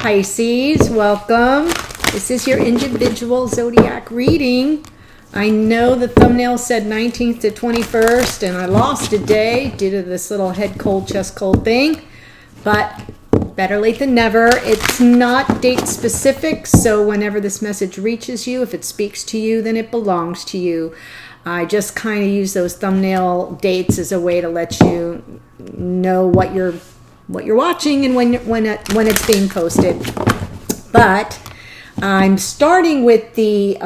Pisces, welcome. This is your individual zodiac reading. I know the thumbnail said 19th to 21st, and I lost a day due to this little head cold, chest cold thing, but better late than never. It's not date specific, so whenever this message reaches you, if it speaks to you, then it belongs to you. I just kind of use those thumbnail dates as a way to let you know what you're watching and when it's being posted. But I'm starting with the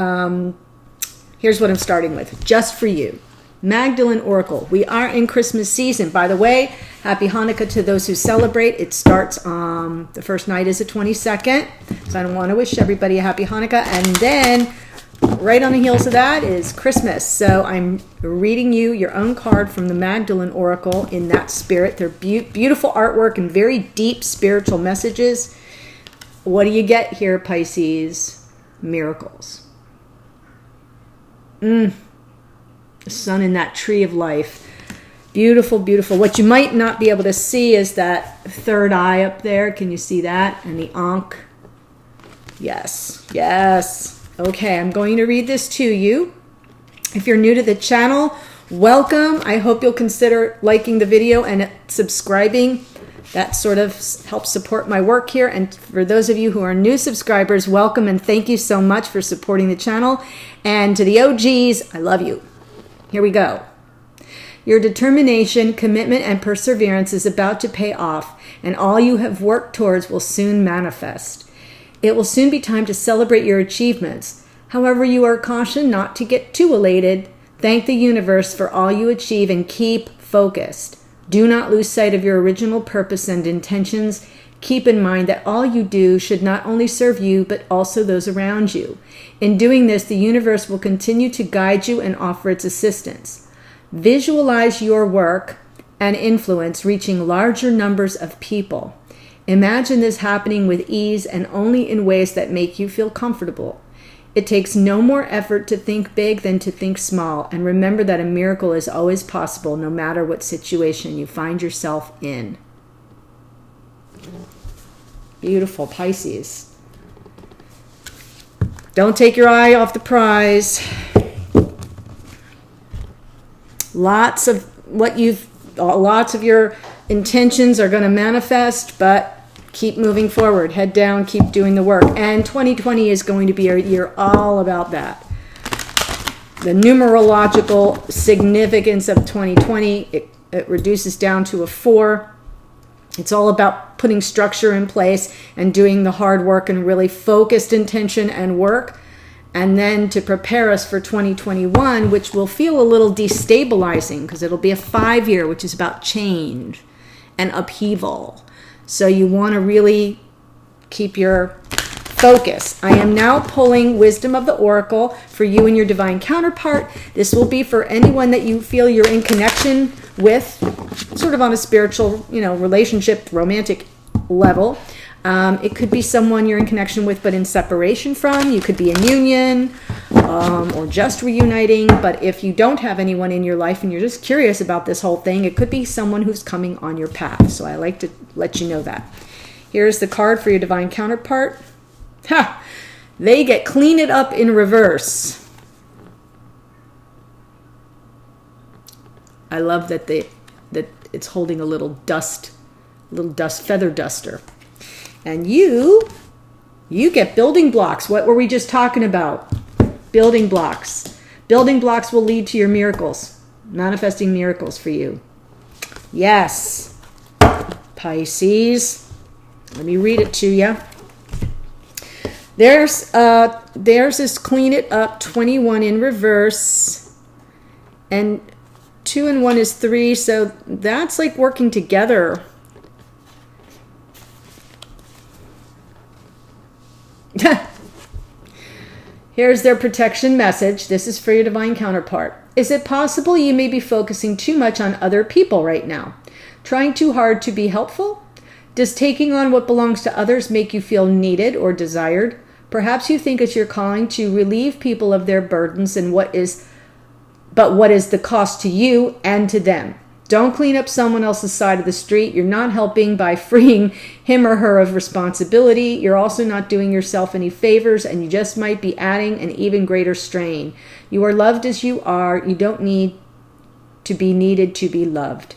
here's what I'm starting with, just for you. Magdalene Oracle. We are in Christmas season. By the way, happy Hanukkah to those who celebrate. It starts the first night is the 22nd. So I want to wish everybody a happy Hanukkah. And then right on the heels of that is Christmas. So I'm reading you your own card from the Magdalene Oracle in that spirit. They're beautiful artwork and very deep spiritual messages. What do you get here, Pisces? Miracles. The sun in that tree of life. Beautiful, beautiful. What you might not be able to see is that third eye up there. Can you see that? And the Ankh. Yes, yes. Okay, I'm going to read this to you. If you're new to the channel, welcome. I hope you'll consider liking the video and subscribing. That sort of helps support my work here. And for those of you who are new subscribers, welcome and thank you so much for supporting the channel. And to the OGs, I love you. Here we go. Your determination, commitment, and perseverance is about to pay off, and all you have worked towards will soon manifest. It will soon be time to celebrate your achievements. However, you are cautioned not to get too elated. Thank the universe for all you achieve and keep focused. Do not lose sight of your original purpose and intentions. Keep in mind that all you do should not only serve you, but also those around you. In doing this, the universe will continue to guide you and offer its assistance. Visualize your work and influence reaching larger numbers of people. Imagine this happening with ease and only in ways that make you feel comfortable. It takes no more effort to think big than to think small, and remember that a miracle is always possible no matter what situation you find yourself in. Beautiful, Pisces. Don't take your eye off the prize. Lots of your intentions are going to manifest, but keep moving forward. Head down, keep doing the work. And 2020 is going to be a year all about that. The numerological significance of 2020, it reduces down to a 4. It's all about putting structure in place and doing the hard work and really focused intention and work. And then to prepare us for 2021, which will feel a little destabilizing because it'll be a 5-year, which is about change and upheaval. So you want to really keep your focus. I am now pulling Wisdom of the Oracle for you and your divine counterpart. This will be for anyone that you feel you're in connection with, sort of on a spiritual, relationship, romantic level. It could be someone you're in connection with but in separation from. You could be in union or just reuniting. But if you don't have anyone in your life and you're just curious about this whole thing, it could be someone who's coming on your path. So I like to let you know that. Here's the card for your divine counterpart. Ha! They get clean it up in reverse. I love that it's holding a little dust feather duster. And you get building blocks. What were we just talking about? Building blocks. Building blocks will lead to your miracles. Manifesting miracles for you. Yes. Pisces. Let me read it to you. There's this clean it up 21 in reverse. And 2 and 1 is 3. So that's like working together. Here's their protection message. This is for your divine counterpart. Is it possible you may be focusing too much on other people right now? Trying too hard to be helpful? Does taking on what belongs to others make you feel needed or desired? Perhaps you think it's your calling to relieve people of their burdens and what is the cost to you and to them? Don't clean up someone else's side of the street. You're not helping by freeing him or her of responsibility. You're also not doing yourself any favors, and you just might be adding an even greater strain. You are loved as you are. You don't need to be needed to be loved.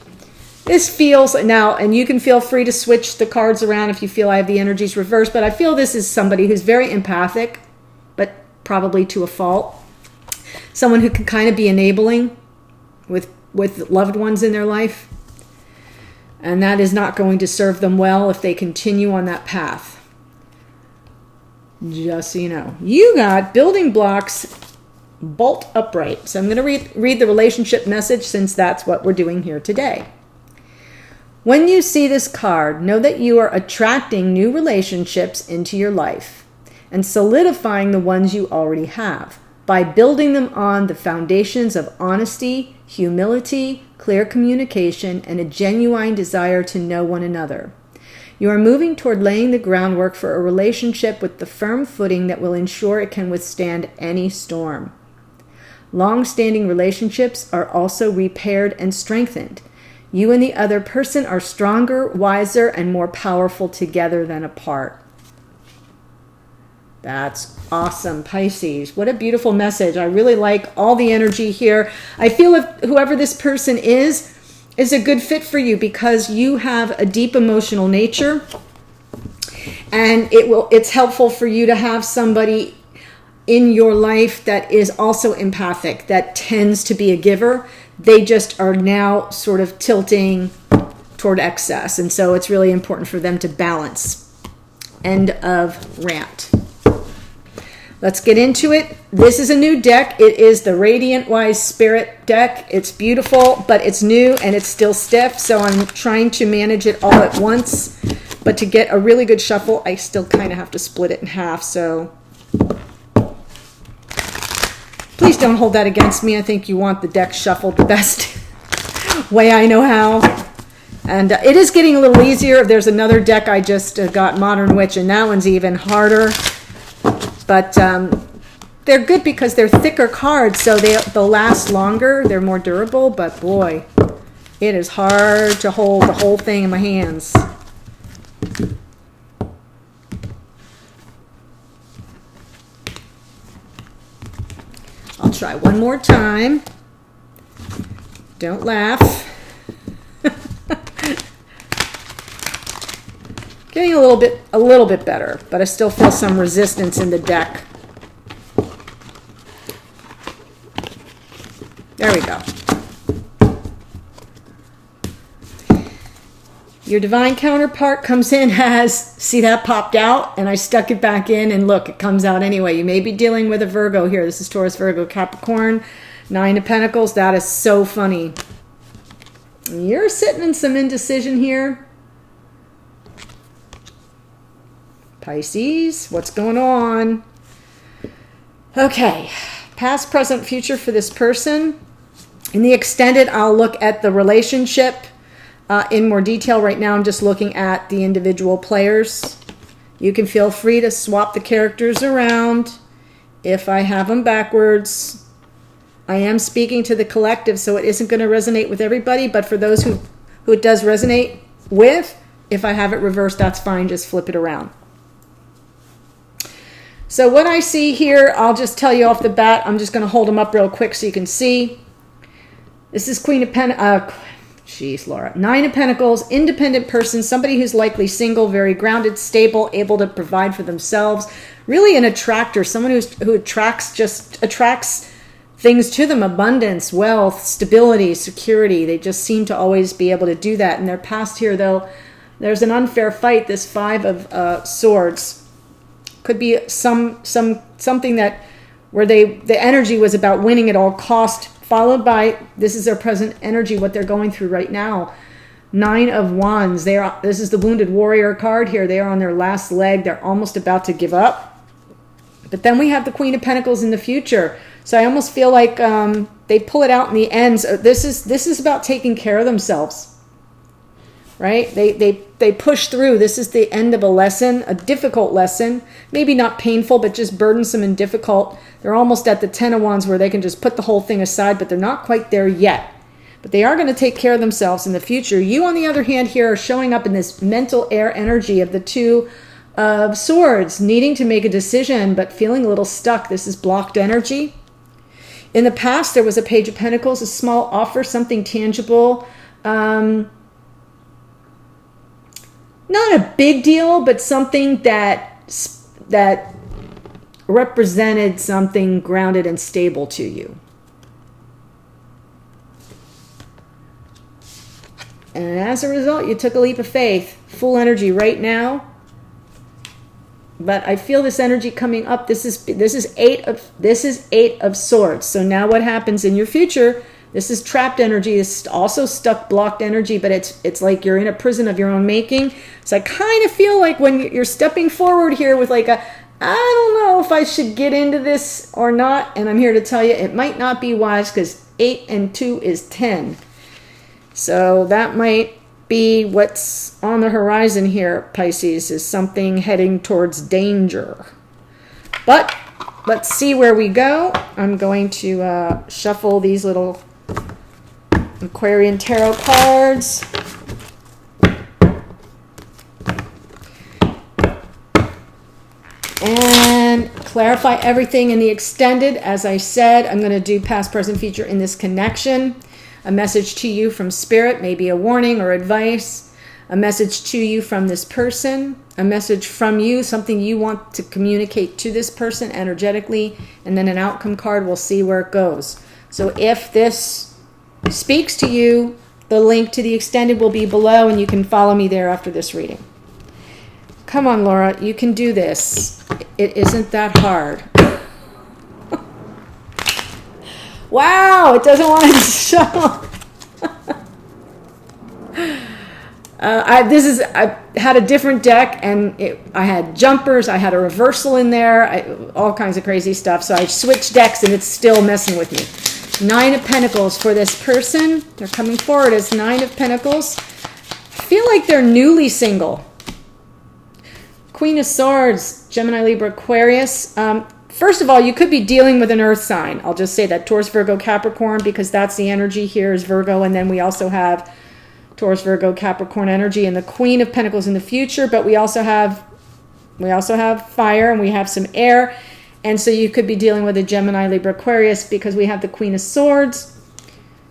This feels now, and you can feel free to switch the cards around if you feel I have the energies reversed, but I feel this is somebody who's very empathic, but probably to a fault. Someone who can kind of be enabling with loved ones in their life. And that is not going to serve them well if they continue on that path. Just so you know. You got building blocks, bolt upright. So I'm going to read the relationship message since that's what we're doing here today. When you see this card, know that you are attracting new relationships into your life and solidifying the ones you already have by building them on the foundations of honesty, humility, clear communication, and a genuine desire to know one another. You are moving toward laying the groundwork for a relationship with the firm footing that will ensure it can withstand any storm. Long-standing relationships are also repaired and strengthened. You and the other person are stronger, wiser, and more powerful together than apart. That's awesome, Pisces. What a beautiful message. I really like all the energy here. I feel if whoever this person is a good fit for you because you have a deep emotional nature, and it's helpful for you to have somebody in your life that is also empathic, that tends to be a giver. They just are now sort of tilting toward excess. And so it's really important for them to balance. End of rant. Let's get into it. This is a new deck. It is the Radiant Wise Spirit deck. It's beautiful, but it's new and it's still stiff. So I'm trying to manage it all at once. But to get a really good shuffle, I still kind of have to split it in half. So please don't hold that against me. I think you want the deck shuffled the best way I know how. And it is getting a little easier. There's another deck I just got, Modern Witch, and that one's even harder. But they're good because they're thicker cards, so they'll last longer. They're more durable, but boy, it is hard to hold the whole thing in my hands. I'll try one more time. Don't laugh. Getting a little bit better, but I still feel some resistance in the deck. There we go. Your divine counterpart comes in as, see that popped out, and I stuck it back in, and look, it comes out anyway. You may be dealing with a Virgo here. This is Taurus, Virgo, Capricorn, Nine of Pentacles. That is so funny. You're sitting in some indecision here. Pisces, what's going on? Okay, past, present, future for this person. In the extended, I'll look at the relationship in more detail. Right now, I'm just looking at the individual players. You can feel free to swap the characters around if I have them backwards. I am speaking to the collective, so it isn't going to resonate with everybody, but for those who it does resonate with, if I have it reversed, that's fine. Just flip it around. So what I see here, I'll just tell you off the bat. I'm just going to hold them up real quick so you can see. This is Queen of Pentacles. Jeez, Laura. Nine of Pentacles, independent person, somebody who's likely single, very grounded, stable, able to provide for themselves. Really an attractor, someone who attracts things to them, abundance, wealth, stability, security. They just seem to always be able to do that. In their past here, though, there's an unfair fight, this Five of Swords. Could be something that where the energy was about winning at all cost, followed by, this is their present energy, what they're going through right now. Nine of Wands. This is the Wounded Warrior card here. They are on their last leg. They're almost about to give up. But then we have the Queen of Pentacles in the future. So I almost feel like they pull it out in the end. So this is about taking care of themselves. Right? They push through. This is the end of a lesson, a difficult lesson. Maybe not painful, but just burdensome and difficult. They're almost at the Ten of Wands where they can just put the whole thing aside, but they're not quite there yet. but they are going to take care of themselves in the future. You, on the other hand, here are showing up in this mental air energy of the Two of Swords, needing to make a decision, but feeling a little stuck. This is blocked energy. In the past, there was a Page of Pentacles, a small offer, something tangible. Not a big deal, but something that represented something grounded and stable to you. And as a result, you took a leap of faith. Full energy right now. But I feel this energy coming up. This is eight of Swords. So now what happens in your future? This is trapped energy. This is also stuck, blocked energy, but it's like you're in a prison of your own making. So I kind of feel like when you're stepping forward here with like I don't know if I should get into this or not. And I'm here to tell you it might not be wise, because 8 and 2 is 10. So that might be what's on the horizon here, Pisces, is something heading towards danger. But let's see where we go. I'm going to shuffle these little Aquarian tarot cards. And clarify everything in the extended. As I said, I'm going to do past, present, future in this connection. A message to you from Spirit, maybe a warning or advice. A message to you from this person. A message from you, something you want to communicate to this person energetically. And then an outcome card. We'll see where it goes. So if this speaks to you, the link to the extended will be below, and you can follow me there after this reading. Come on, Laura, you can do this. It isn't that hard. Wow, it doesn't want to show. I had a different deck, and I had jumpers, I had a reversal in there, all kinds of crazy stuff. So I switched decks, and it's still messing with me. 9 of Pentacles for this person. They're coming forward as 9 of Pentacles. I feel like they're newly single. Queen of Swords, Gemini, Libra, Aquarius. First of all, you could be dealing with an earth sign. I'll just say that. Taurus, Virgo, Capricorn, because that's the energy here is Virgo. And then we also have Taurus, Virgo, Capricorn energy and the Queen of Pentacles in the future. But we also have fire, and we have some air. And so you could be dealing with a Gemini, Libra, Aquarius, because we have the Queen of Swords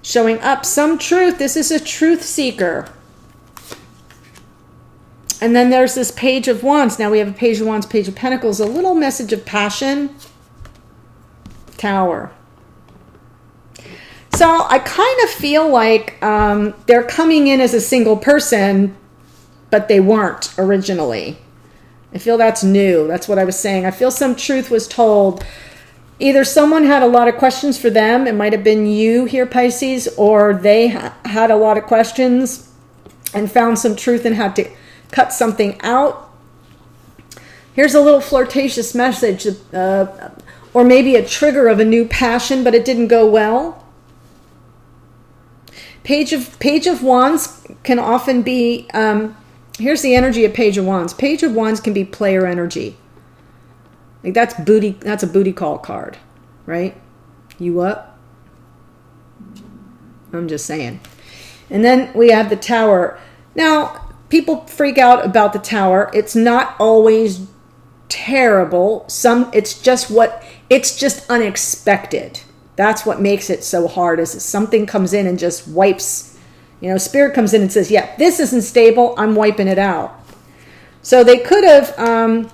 showing up. Some truth. This is a truth seeker. And then there's this Page of Wands. Now we have a Page of Wands, Page of Pentacles, a little message of passion. Tower. So I kind of feel like they're coming in as a single person, but they weren't originally. I feel that's new. That's what I was saying. I feel some truth was told. Either someone had a lot of questions for them. It might have been you here, Pisces, or they had a lot of questions and found some truth and had to cut something out. Here's a little flirtatious message, or maybe a trigger of a new passion, but it didn't go well. Page of Wands can often be, here's the energy of Page of Wands. Page of Wands can be player energy. Like that's a booty call card, right? You up? I'm just saying. And then we have the Tower. Now, people freak out about the Tower. It's not always terrible. It's just unexpected. That's what makes it so hard, is that something comes in and just wipes. Spirit comes in and says, yeah, this isn't stable. I'm wiping it out. So they could have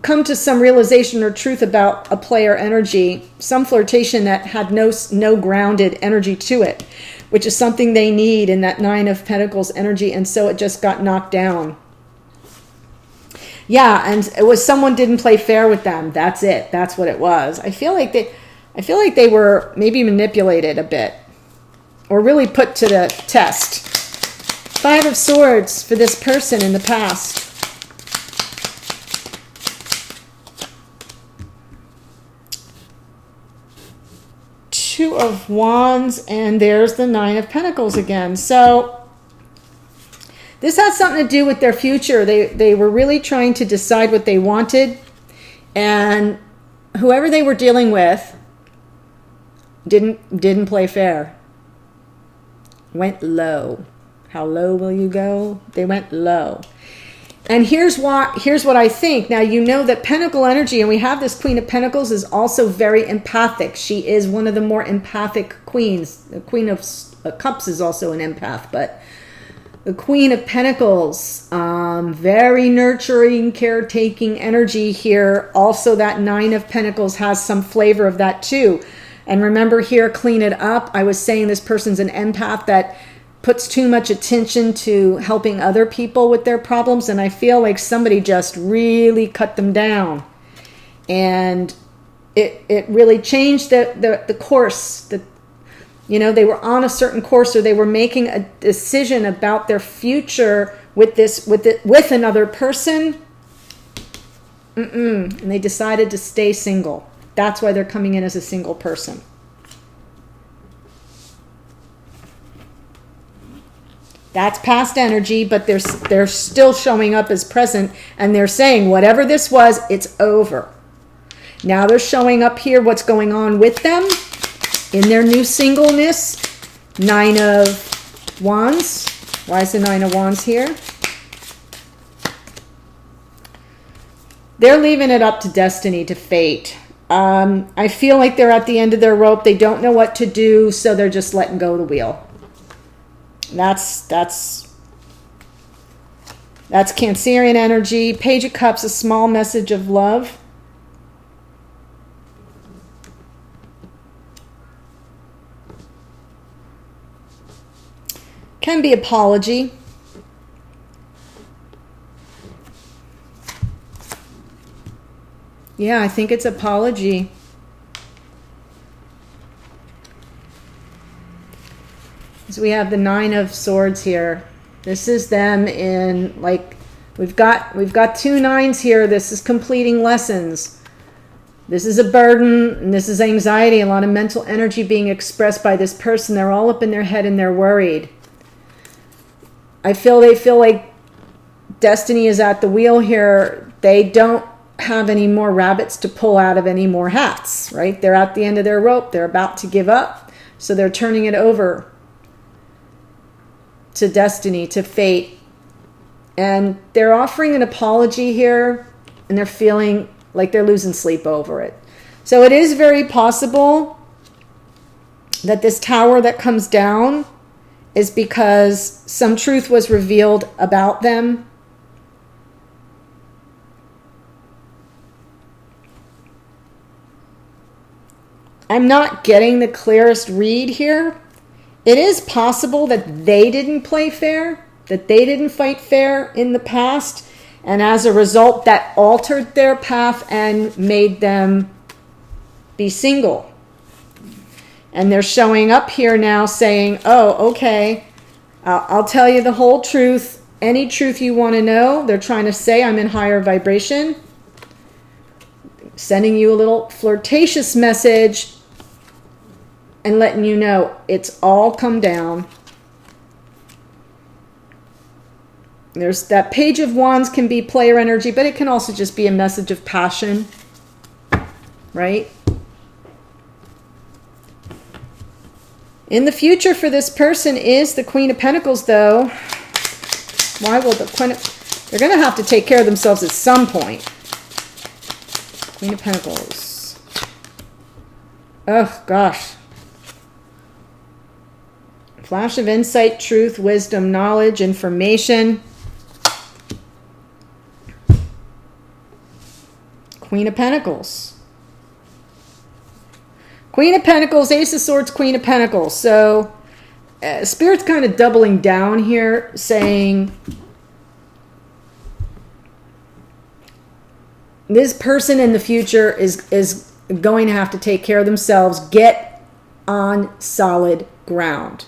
come to some realization or truth about a player energy, some flirtation that had no grounded energy to it, which is something they need in that 9 of Pentacles energy, and so it just got knocked down. Yeah, and it was someone didn't play fair with them. That's it. That's what it was. I feel like they were maybe manipulated a bit, or really put to the test. 5 of Swords for this person in the past. Two of Wands, and there's the 9 of Pentacles again. So this has something to do with their future. They were really trying to decide what they wanted, and whoever they were dealing with didn't play fair. went low. How low will you go? They went low. And here's what I think. Now, you know that Pentacle energy, and we have this Queen of Pentacles, is also very empathic. She is one of the more empathic queens. The Queen of Cups is also an empath, but the Queen of Pentacles, very nurturing, caretaking energy here. Also, that Nine of Pentacles has some flavor of that too. And remember here, clean it up. I was saying this person's an empath that puts too much attention to helping other people with their problems, and I feel like somebody just really cut them down, and it really changed the course. They were on a certain course, or they were making a decision about their future with another person, and they decided to stay single. That's why they're coming in as a single person. That's past energy, but they're still showing up as present, and they're saying whatever this was, it's over. Now they're showing up here what's going on with them in their new singleness. Nine of Wands. Why is the Nine of Wands here? They're leaving it up to destiny, to fate. I feel like they're at the end of their rope. They don't know what to do, so they're just letting go of the wheel. That's Cancerian energy. Page of Cups, a small message of love. Can be apology. Yeah, I think it's apology. So we have the Nine of Swords here. This is them in, like, we've got two nines here. This is completing lessons. This is a burden, and this is anxiety, a lot of mental energy being expressed by this person. They're all up in their head and they're worried. They feel like destiny is at the wheel here. They don't have any more rabbits to pull out of any more hats, right? They're at the end of their rope. They're about to give up, so they're turning it over to destiny, to fate. And they're offering an apology here, and they're feeling like they're losing sleep over it. So it is very possible that this Tower that comes down is because some truth was revealed about them. I'm not getting the clearest read here. It is possible that they didn't play fair, that they didn't fight fair in the past, and as a result, that altered their path and made them be single. And they're showing up here now saying, oh, okay, I'll tell you the whole truth, any truth you want to know. They're trying to say, I'm in higher vibration, sending you a little flirtatious message, and letting you know it's all come down. There's that Page of Wands can be player energy, but it can also just be a message of passion, right? In the future for this person is the Queen of Pentacles, though. Why will the Queen of... They're going to have to take care of themselves at some point. Queen of Pentacles. Oh, gosh. Flash of insight, truth, wisdom, knowledge, information. Queen of Pentacles. Queen of Pentacles, Ace of Swords, Queen of Pentacles. So, Spirit's kind of doubling down here, saying this person in the future is going to have to take care of themselves, get on solid ground.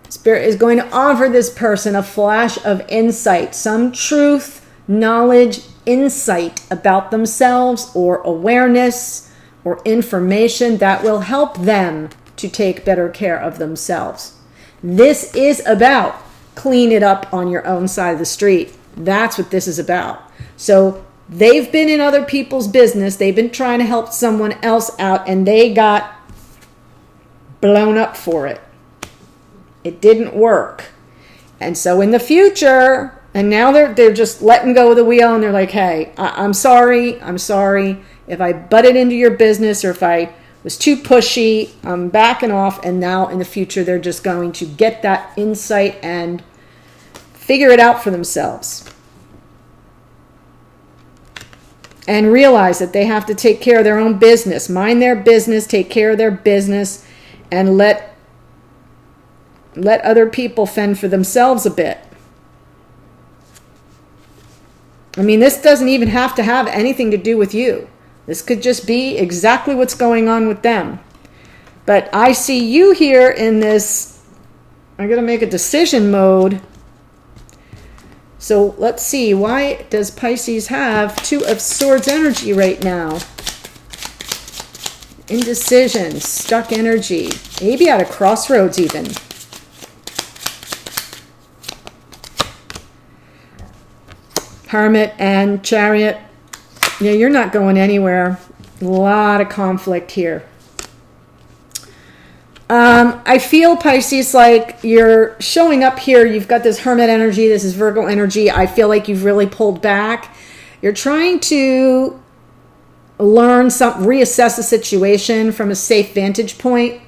Spirit is going to offer this person a flash of insight, some truth, knowledge, insight about themselves, or awareness or information that will help them to take better care of themselves. This is about clean it up on your own side of the street. That's what this is about. So they've been in other people's business. They've been trying to help someone else out, and they got blown up for it. It didn't work. And so in the future, and now they're just letting go of the wheel, and they're like, hey, I'm sorry if I butted into your business, or if I was too pushy, I'm backing off. And now in the future, they're just going to get that insight and figure it out for themselves. And realize that they have to take care of their own business, mind their business, take care of their business, and let other people fend for themselves a bit. I mean, this doesn't even have to have anything to do with you. This could just be exactly what's going on with them. But I see you here in this, I'm going to make a decision mode. So let's see, why does Pisces have Two of Swords energy right now? Indecision, stuck energy, maybe at a crossroads even. Hermit and Chariot. Yeah, you're not going anywhere. A lot of conflict here. I feel, Pisces, like you're showing up here. You've got this Hermit energy. This is Virgo energy. I feel like you've really pulled back. You're trying to reassess the situation from a safe vantage point.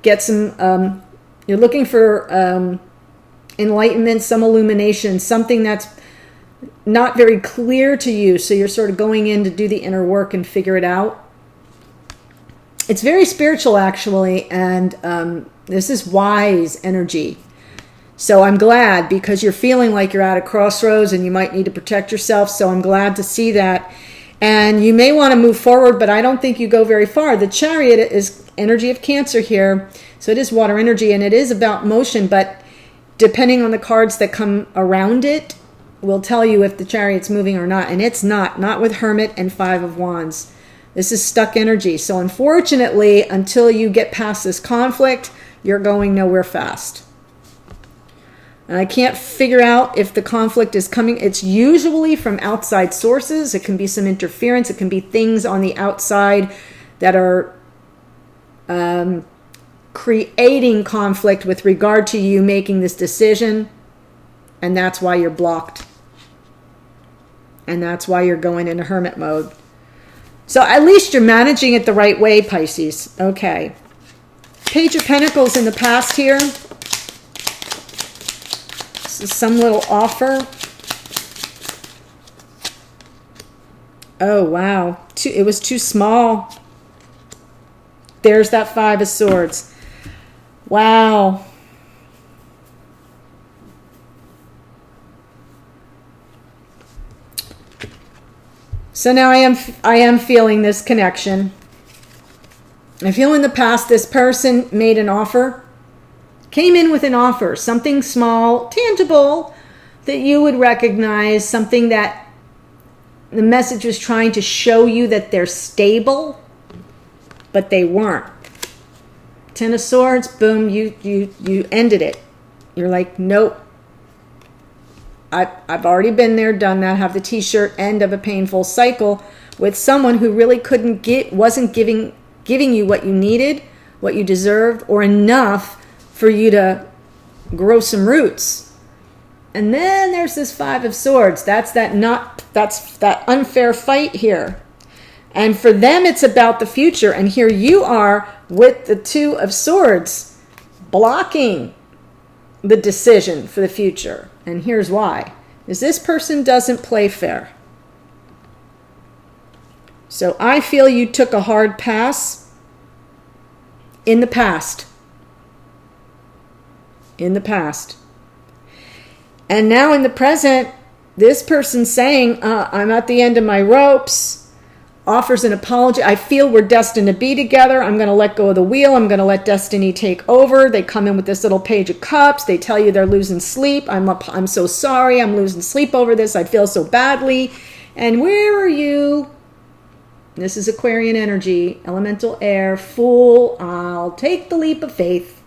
Get some, you're looking for enlightenment, some illumination, something that's not very clear to you, so you're sort of going in to do the inner work and figure it out. It's very spiritual, actually, and this is wise energy. So I'm glad, because you're feeling like you're at a crossroads and you might need to protect yourself, so I'm glad to see that. And you may want to move forward, but I don't think you go very far. The Chariot is energy of Cancer here, so it is water energy, and it is about motion, but depending on the cards that come around it, will tell you if the Chariot's moving or not. And it's not with Hermit and Five of Wands. This is stuck energy. So unfortunately, until you get past this conflict, you're going nowhere fast. And I can't figure out if the conflict is coming. It's usually from outside sources. It can be some interference. It can be things on the outside that are creating conflict with regard to you making this decision. And that's why you're blocked. And that's why you're going into Hermit mode. So at least you're managing it the right way, Pisces. Okay. Page of Pentacles in the past here. This is some little offer. Oh, wow. It was too small. There's that Five of Swords. Wow. So now I am feeling this connection. I feel in the past this person made an offer, came in with an offer, something small, tangible, that you would recognize, something that the message was trying to show you that they're stable, but they weren't. Ten of Swords, boom, you ended it. You're like, nope. I've already been there, done that, have the t-shirt, end of a painful cycle with someone who really wasn't giving you what you needed, what you deserved, or enough for you to grow some roots. And then there's this Five of Swords. That's that unfair fight here. And for them, it's about the future. And here you are with the Two of Swords blocking the decision for the future. And here's why. Is this person doesn't play fair. So I feel you took a hard pass in the past. In the past. And now in the present, this person's saying, I'm at the end of my ropes. Offers an apology. I feel we're destined to be together. I'm going to let go of the wheel. I'm going to let destiny take over. They come in with this little Page of Cups. They tell you they're losing sleep. I'm so sorry. I'm losing sleep over this. I feel so badly. And where are you? This is Aquarian energy, elemental air, Fool. I'll take the leap of faith.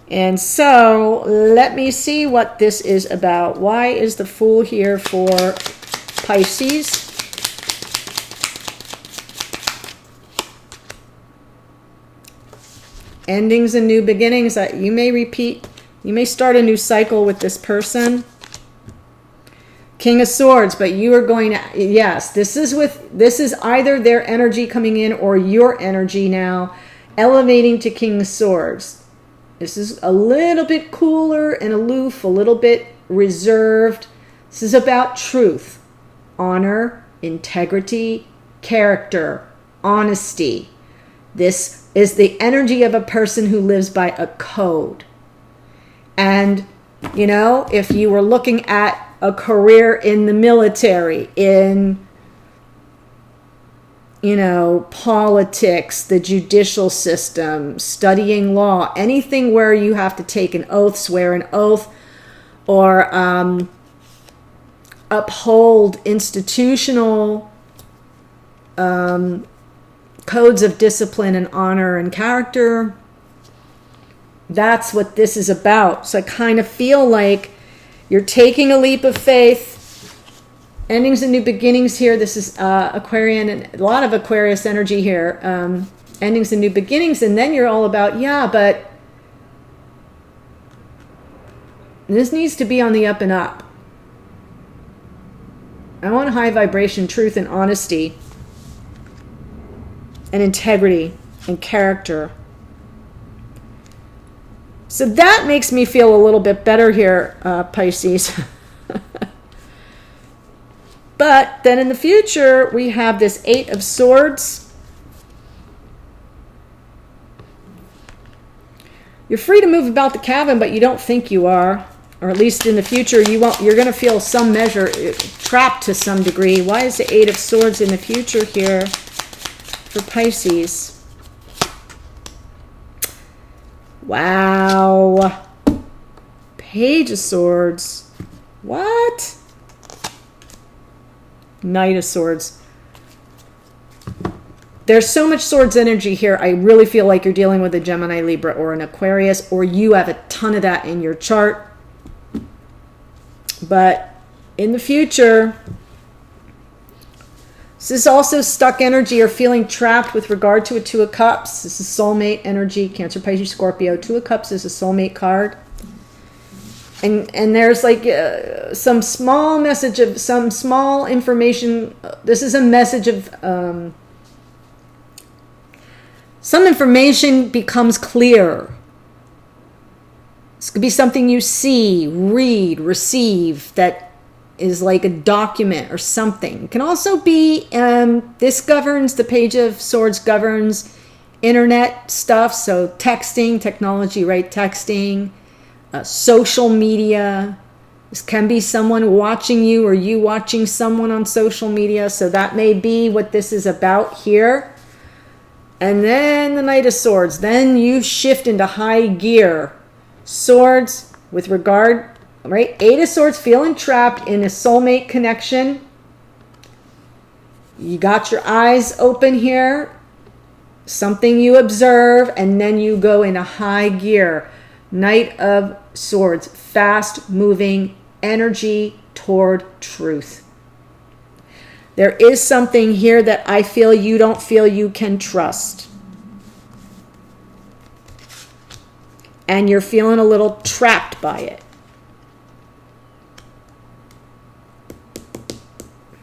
And so let me see what this is about. Why is the Fool here for Pisces? endings and new beginnings. You may repeat, you may start a new cycle with this person. King of Swords, but you are going to, yes, this is either their energy coming in or your energy now, elevating to King of Swords. This is a little bit cooler and aloof, a little bit reserved. This is about truth, honor, integrity, character, honesty. This is the energy of a person who lives by a code. And, you know, if you were looking at a career in the military, in, you know, politics, the judicial system, studying law, anything where you have to take an oath, swear an oath, or uphold institutional codes of discipline and honor and character. That's what this is about. So I kind of feel like you're taking a leap of faith. Endings and new beginnings here. This is Aquarian, and a lot of Aquarius energy here. Endings and new beginnings, and then you're all about, yeah, but this needs to be on the up and up. I want high vibration, truth, and honesty, and integrity, and character. So that makes me feel a little bit better here, Pisces. But then in the future, we have this Eight of Swords. You're free to move about the cabin, but you don't think you are. Or at least in the future, you won't. You're going to feel some measure trapped to some degree. Why is the Eight of Swords in the future here for Pisces? Wow. Page of Swords. What? Knight of Swords. There's so much Swords energy here. I really feel like you're dealing with a Gemini, Libra, or an Aquarius, or you have a ton of that in your chart. But in the future, this is also stuck energy or feeling trapped with regard to a Two of Cups. This is soulmate energy. Cancer, Pisces, Scorpio. Two of Cups is a soulmate card. And there's like some small message of some small information. This is a message of some information becomes clear. This could be something you see, read, receive that is like a document or something. It can also be, this governs, the Page of Swords governs internet stuff. So texting, technology, right? Texting, social media. This can be someone watching you or you watching someone on social media. So that may be what this is about here. And then the Knight of Swords. Then you shift into high gear. Swords with regard, right? Eight of Swords, feeling trapped in a soulmate connection. You got your eyes open here. Something you observe, and then you go into high gear. Knight of Swords, fast moving energy toward truth. There is something here that I feel you don't feel you can trust. And you're feeling a little trapped by it.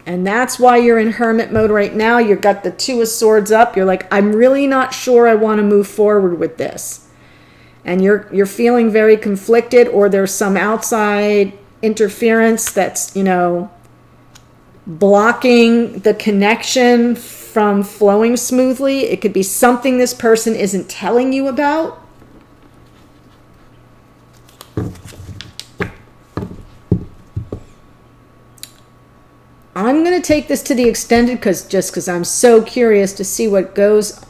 And that's why you're in hermit mode right now. You've got the Two of Swords up. You're like, I'm really not sure I want to move forward with this. And you're feeling very conflicted, or there's some outside interference that's, you know, blocking the connection from flowing smoothly. It could be something this person isn't telling you about. I'm going to take this to the extended because I'm so curious to see what goes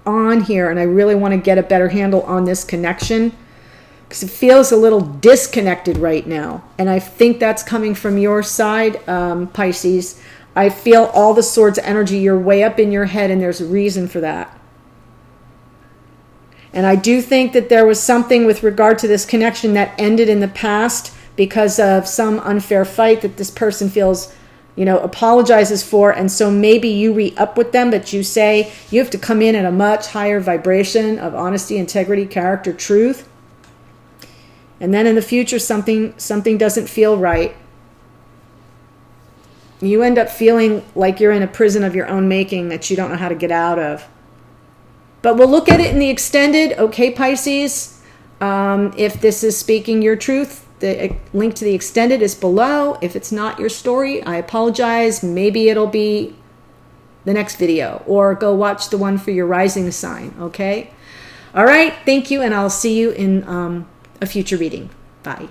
on here, and I really want to get a better handle on this connection because it feels a little disconnected right now, and I think that's coming from your side, Pisces. I feel all the Swords energy. You're way up in your head, and there's a reason for that. And I do think that there was something with regard to this connection that ended in the past because of some unfair fight that this person feels apologizes for. And so maybe you re-up with them, but you say you have to come in at a much higher vibration of honesty, integrity, character, truth. And then in the future, something doesn't feel right. You end up feeling like you're in a prison of your own making that you don't know how to get out of. But we'll look at it in the extended. Okay, Pisces, if this is speaking your truth, the link to the extended is below. If it's not your story, I apologize. Maybe it'll be the next video, or go watch the one for your rising sign, okay? All right, thank you, and I'll see you in a future reading. Bye.